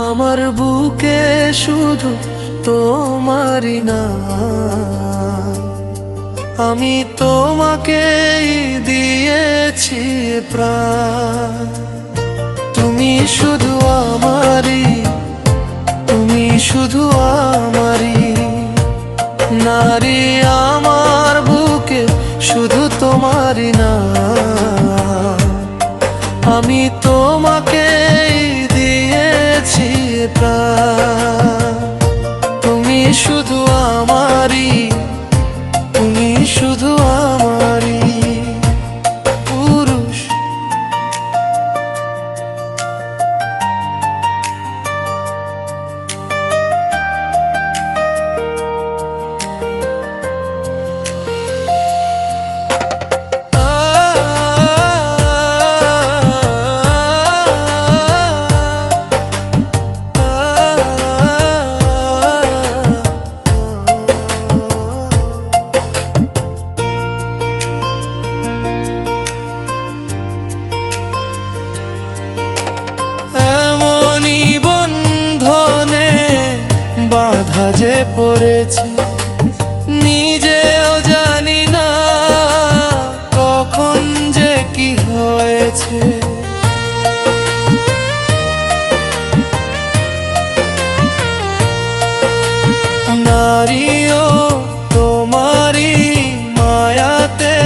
আমার বুকে শুধু তোমারই নাম, আমি তোমাকেই দিয়েছি প্রাণ। তুমি শুধু আমারই, তুমি শুধু আমারই নারী, আমার বুকে শুধু তোমারই নাম, আমি তোমাকেই দিয়েছি প্রাণ। তুমি শুধু আমারই, তুমি শুধু আমারই পুরুষ। বাধা যে পড়েছে নিজেও জানি না কখন যে কি হয়েছে। নারীও তোমারই মায়াতে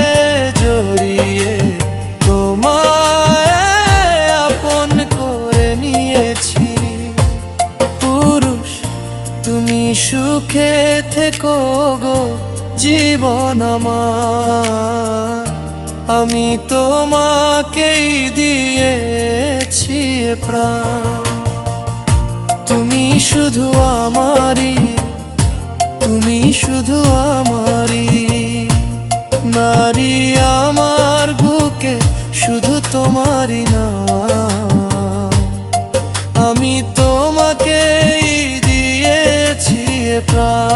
জড়িয়ে তোমায় আপন করে নিয়েছি। তুমি সুখে থেকো গো জীবন আমার, আমি তোমাকেই দিয়েছি প্রাণ। তুমি শুধু আমারই, তুমি শুধু আমারই নারী, আমার বুকে শুধু তোমারই নাম, আমি তোমাকেই দিয়েছি প্রাণ।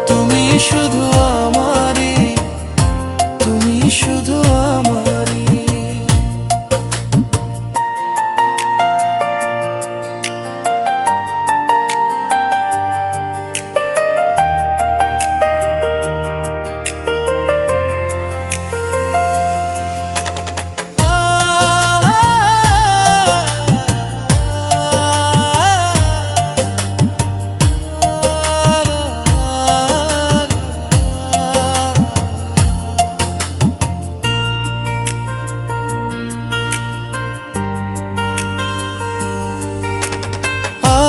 তুমি শুধু আমারই, তুমি শুধু আমারই।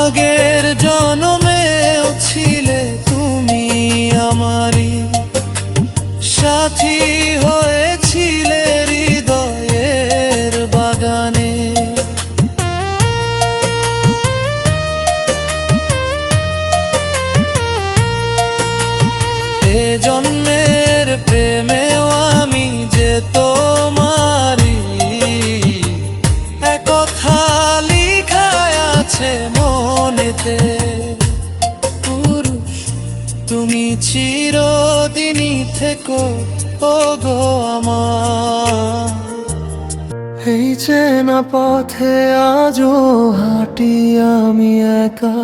আগের জন্মেও ছিলে তুমি আমারই সাথী, হয়েছিলে হৃদয়ের বাগানে। এ জন্মের প্রেমেও আমি যে তোমারই, একথা লিখায় আছে মনেতে। পুরুষ তুমি চিরদিনই থেকো ওগো আমার। এই চেনা পথে আজও হাঁটি আমি একা,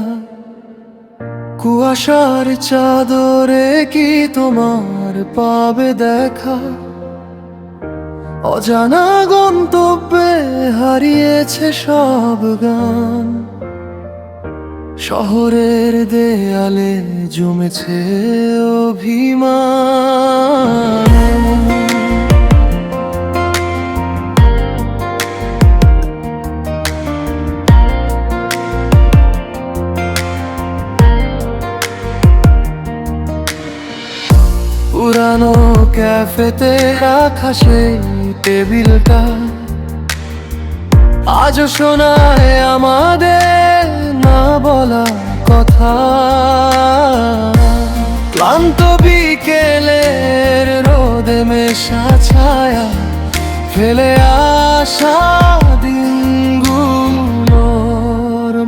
কুয়াশার চাদরে কি তোমার পাবে দেখা। অজানা গন্তব্যে হারিয়েছে সব গান, শহরের দেয়ালে জমেছে অভিমান। পুরানো ক্যাফেতে রাখা সেই টেবিলটা আজও শোনায় আমাদের না বলা কথা। ক্লান্ত বিকেলের রোদে মেশা ছায়া ফেলে আসা দিনগুলোর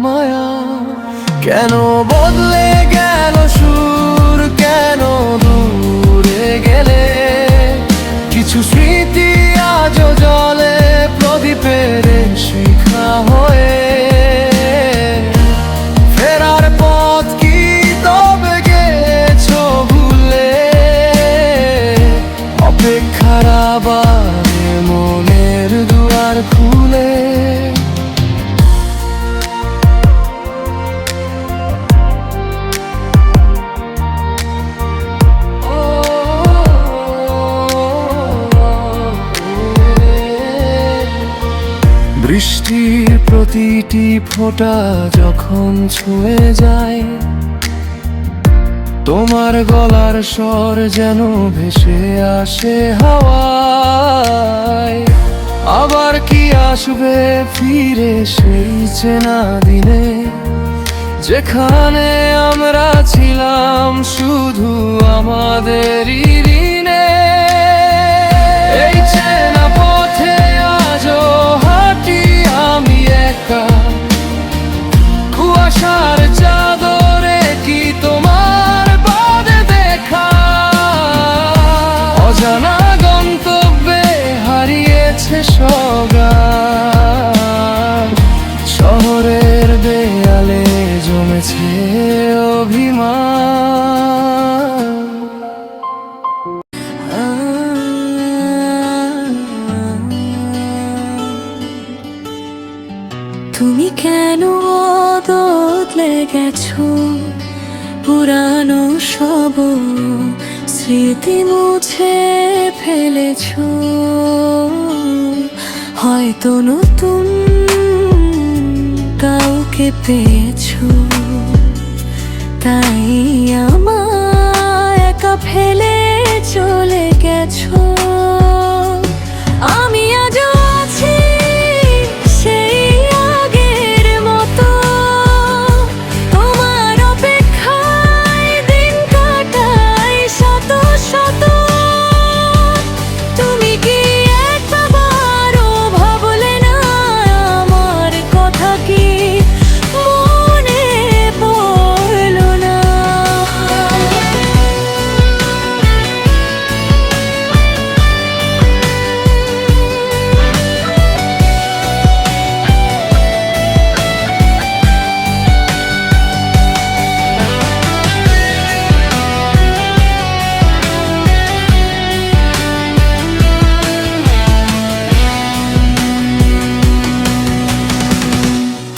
মায়া। কেন বদলে গেল সুর, কেন দূরে গেলে কিছু স্মৃতি আজও জলে প্রদীপের শিখা হয়ে। প্রতিটি ফোঁটা যখন ছুঁয়ে যায়, তোমার গলার স্বর যেন ভেসে আসে হাওয়ায়। আবার কি আসবে ফিরে সেই চেনা দিনে, যেখানে আমরা ছিলাম শুধু আমাদেরই ঋণে। এই চেনা পথে আজও হাঁটি আমি একা, কুয়াশার চাদরে কি তোমার বাদে দেখা। অজানা গন্তব্যে হারিয়েছে সগান, শহরের দেয়ালে জমেছে অভিমান। তুমি কেন বদলে গেছো, পুরানো সব স্মৃতি মুছে ফেলেছো। হয়তো নতুন কাউকে পেয়েছো, তাই আমায় একা ফেলে চলে গেছো। আমি আজও আছি সেই আগের মতো, তোমার অপেক্ষায় দিন কাটাই শত শত। তুমি কি একবারও ভাবলে না আমার কথা, কি মনে পড়লো না?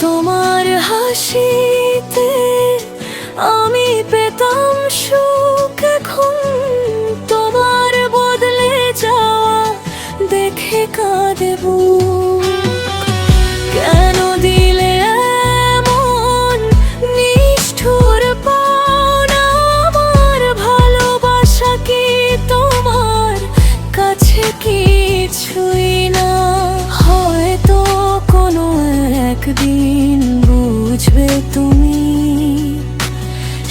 তোমার হাসিতে আমি পেতাম সুখ, এখন তোমার বদলে যাওয়া দেখে কাঁদে বুক। কেন দিলে এমন নিষ্ঠুর পাওনা, আমার ভালোবাসা কি তোমার কাছে কিছুই না? হয়তো কোনো একদিন বুঝবে তুমি,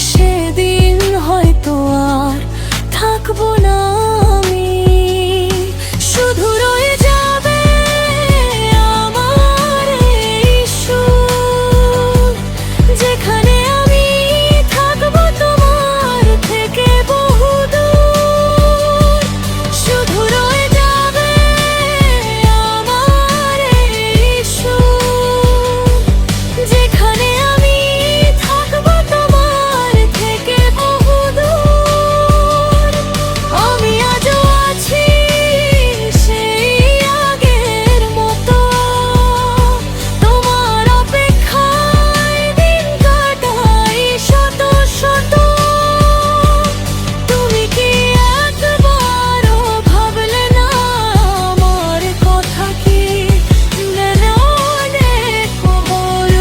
সেদিন হয়তো আর থাকবো না আমি। শুধু রয়ে যাবে আমার এই সুর, যেখানে আমি থাকবো তোমার থেকে বহুদূর। শুধু রয়ে যাবে আমার এই সুর, যেখানে আমি থাকবো তোমার থেকে বহুদূর। আমি আজও আছি সেই আগের মতো, তোমার অপেক্ষায় দিন কাটাই শত শত। তুমি কি একবারও ভাবলে না আমার কথা, কি মনে অনেক বড়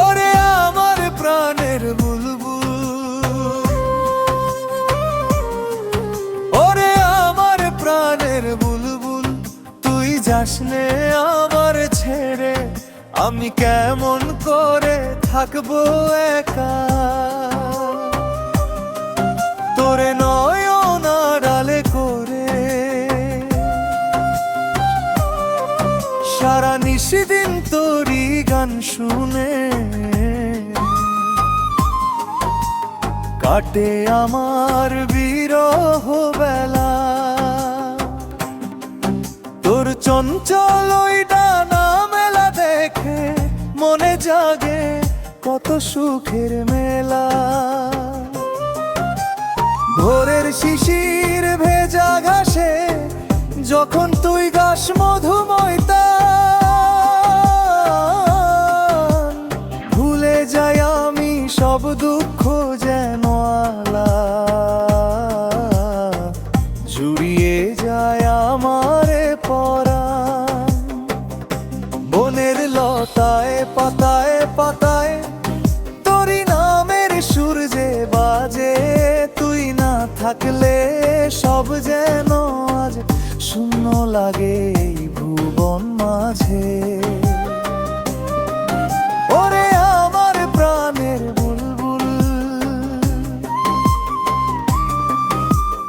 ওরে আমার প্রাণের বুলবুল, ওরে আমার প্রাণের বুলবুল, তুই যাসনে আমার ছেড়ে, আমি কেমন করে থাকবো একা। তোরে নয়ন আড়ালে করে সারা নিশিদিন তোরই গান শুনে কাটে আমার বিরহ বেলা। তোর চঞ্চল ওই ডানা মেলা দেখে মনে জাগে কত সুখের মেলা। ভোরের শিশির ভেজা ঘাসে যখন তুই গাস মধুময় তান, ভুলে যাই আমি সব দুঃখ যেন আলা, জুড়িয়ে যায় আমারে পরাণ। বনের লতায় পাতায় পাতায় তোরি নামের সুর যে বাজে, তুই না থাকলে সব যেন আজ শূন্য লাগে এই ভুবন মাঝে। ওরে আমার প্রাণের বুলবুল,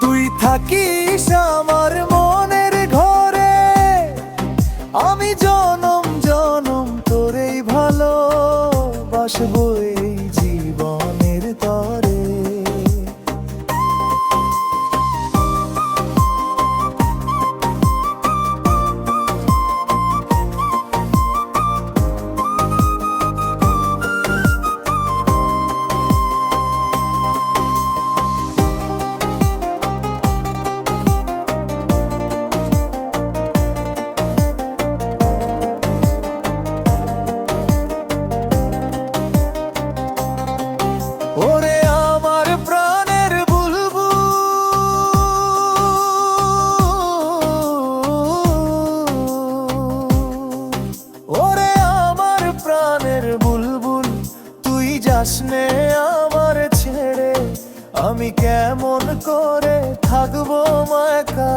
তুই থাকিস আমার মনের ঘরে, আমি জনম জনম তোরেই ভালোবাসবো এই জীবনের তরে। ওরে আমার প্রাণের বুলবুল, ওরে আমার প্রাণের বুলবুল, তুই যাসনে আমার ছেড়ে, আমি কেমন করে থাকবো একা।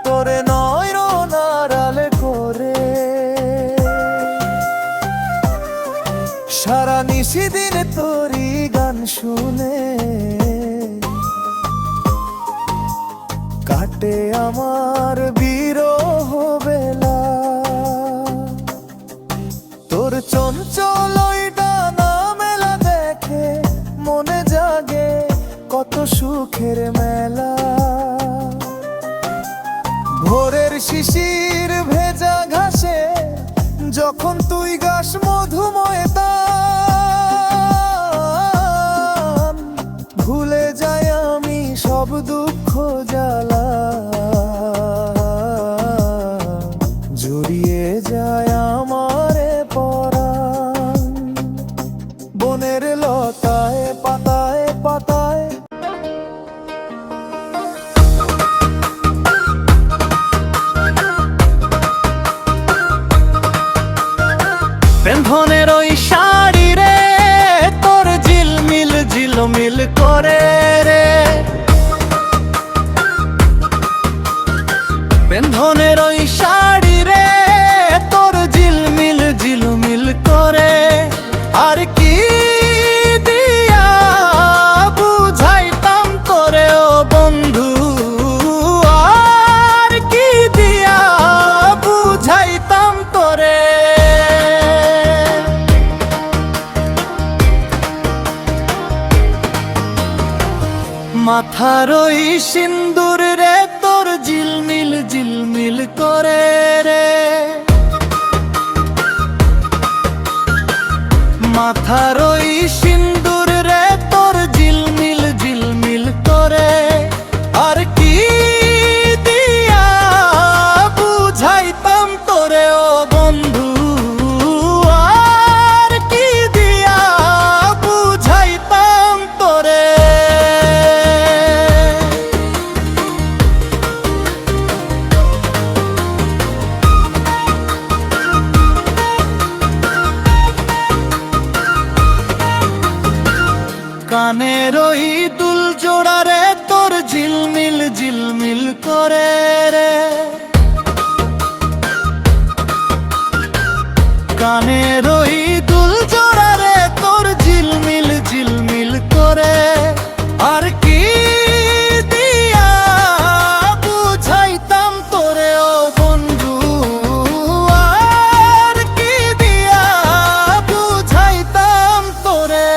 তোরে নয়ন আড়ালে করে সারা নিশিদিন তোরই গান শুনে কাটে আমার বিরহ বেলা। তোর চঞ্চল ওই ডানা মেলা দেখে মনে জাগে কত সুখের মেলা। ভোরের শিশির ভেজা ঘাসে যখন তুই গাস মধুময় তান, ভুলে যাই আমি সব দুঃখ জ্বালা, জড়িয়ে যায় আমারে পরাণ। বনের লতায় পাতায় পাতায় পেন্ধনের ওই শাড়ি রে তোর ঝিলমিল ঝিলমিল করে রে, পেন্ধনের ওই শাড়ি রে তোর ঝিলমিল ঝিলমিল করে। আর কি দিয়া বুঝাইতাম তোরে ও বন্ধু, আর কি দিয়া বুঝাইতাম তোরে। মাথার ওই সিন্দুর রে তোর ঝিলমিল ঝিলমিল করে রে, মাথার ওই সিন্দুর রে তোর ঝিলমিল ঝিলমিল করে। আর কি দিয়া বুঝাইতাম তোরে ও বন্ধু, আর কি দিয়া বুঝাইতাম তোরে। কানের ওই দুল জোড়া রে তোর ঝিলমিল ঝিলমিল করে রে, কানের ওই দুল জোড়া রে তোর ঝিলমিল ঝিলমিল করে। আর কি দিয়া বুঝাইতাম তোরে ও বন্ধু, আর কি দিয়া বুঝাইতাম তোরে।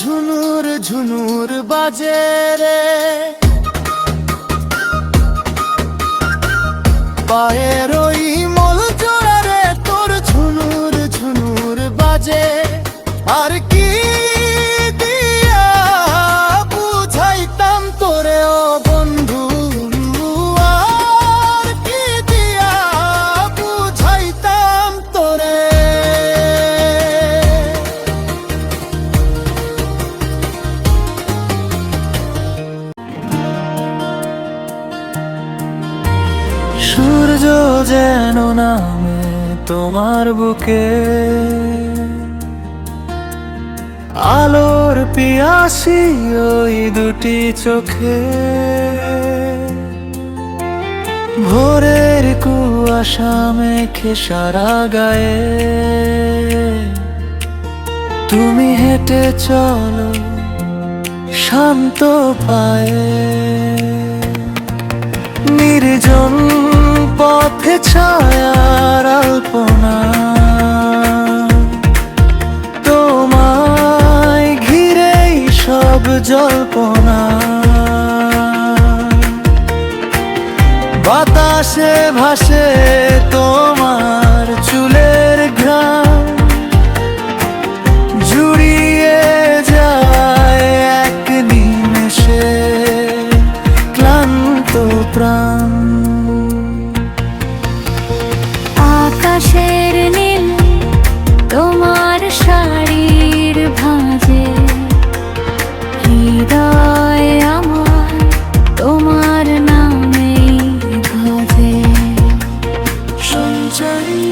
ঝুনুর ঝুনুর বাজে রে, পায়ের ওই মল জোড়া রে তোর ঝুনুর ঝুনুর বাজে। আর কি দিয়া বুঝাইতাম তোরে ও বন্ধু, আর কি দিয়া বুঝাইতাম তোরে। সূর্য যেন নামে তোমার বুকে, আলোর পিয়াসী ওই দুটি চোখে। ভোরের কুয়াশা মেখে সারা গায়ে, তুমি হেঁটে চলো শান্ত পায়ে। নির্জন পথে ছায়ার আলপনা, তোমায় ঘিরেই সব জল্পনা। বাতাসে ভাসে তোমার চুলের ঘ্রাণ, জুড়িয়ে যায় এক নিমেষে ক্লান্ত প্রাণ। আকাশের নীল তোমার শাড়ির ভাঁজে, হৃদয় আমার তোমার নামেই ভজে। সঞ্চারী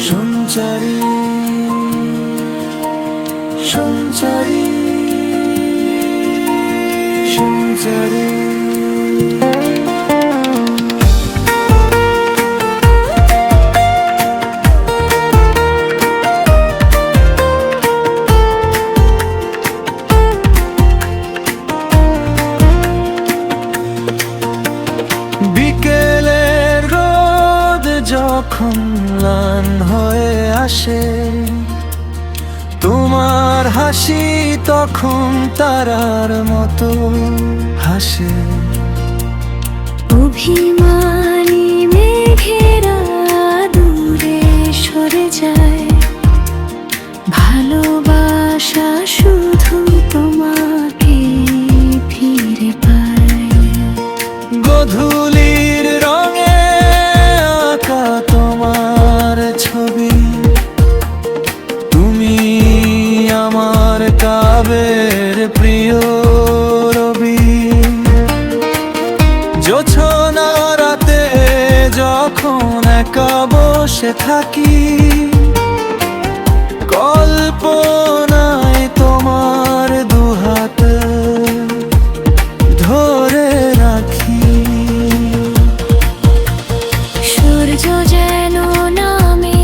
সঞ্চারী সঞ্চারী সঞ্চারী। বিকেলের রোদ যখন ম্লান হয়ে আসে, তোমার হাসি তখন তারার মতো হাসে। অভিমানী মেঘেরা দূরে সরে যায়, ভালোবাসা শুধু তোমাকে ফিরে পায়। গধূলির রঙে আঁকা তোমার ছবি, তুমি আমার কাব্যের প্রিয় রবি। জোছনা রাতে যখন একা বসে থাকি, কল্পনায় তোমার দুহাত ধরে রাখি। সূর্য যেন নামে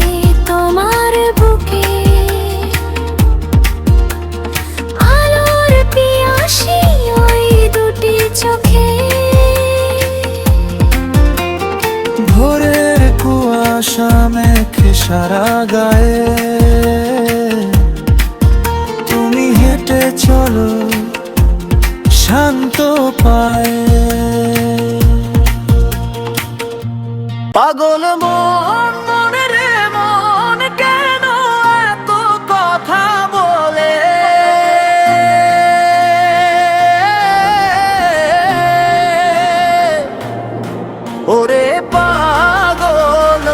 তোমার বুকে, আলোর পিয়াসী ওই দুটি চোখে। ভোরের কুয়াশা মেখে সারা গায়ে, তুমি হেঁটে চলো শান্ত পায়ে। পাগল মন মনে রে মন কেন এত কথা বলে, ওরে পাগল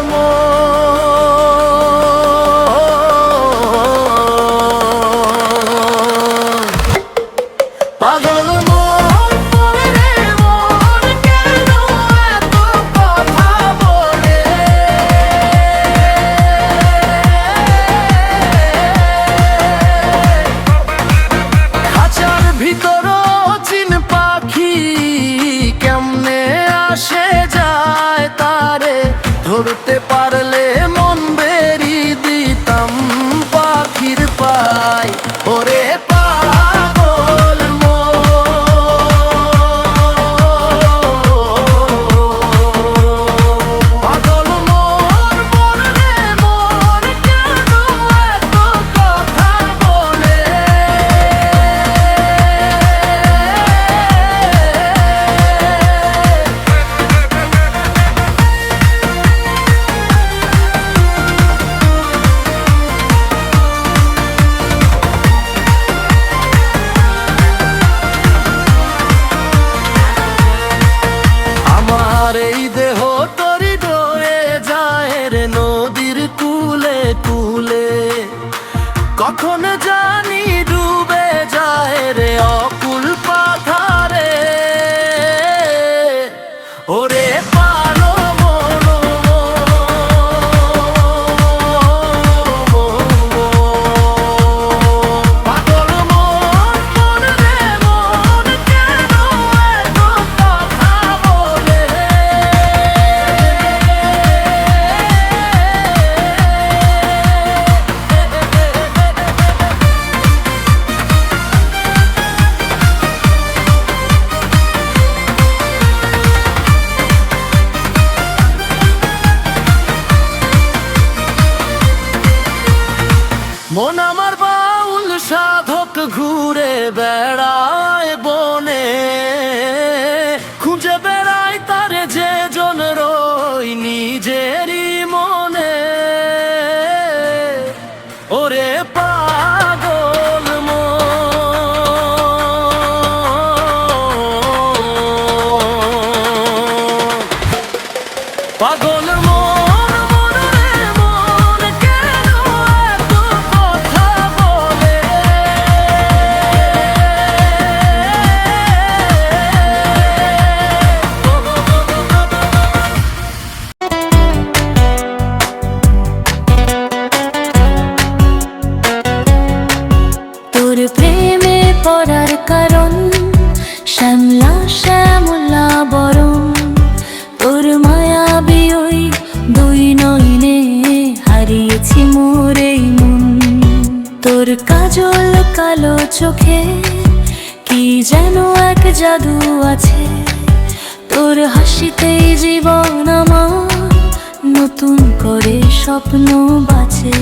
পাগল মন মনে রে মন কেন এত কথা বলে। খাঁচার ভিতর চিন পাখি কেমনে আসে যায়, তারে ধরতে পারলে মন বেরি দিতাম পাখির পায়। ওরে পাগল পাগল মন মন রে মন কেন এত কথা পানি ডুবে যায় রে অকুল পাথারে। ওরে পালো মনো পাগল মন মন রে মন কেন এত কথা বলে। মন আমার বাউল সাধক ঘুরে বেড়ায় বনে, খুঁজে বেড়ায় তারে যে জন রই নিজেরই মনে। ওরে পাগল পাগল মন মন রে মন কেন এত কথা বলে। তোর প্রেমে পড়ার কারণ শ্যামলা শ্যামলা বরণ, তোর মায়াবী ওই দুই নয়নে হারিয়েছি মোর এই মন। তোর কাজল কালো চোখে কি যেন এক জাদু আছে, তোর হাসিতেই জীবন আমার নতুন করে স্বপ্ন বাঁচে।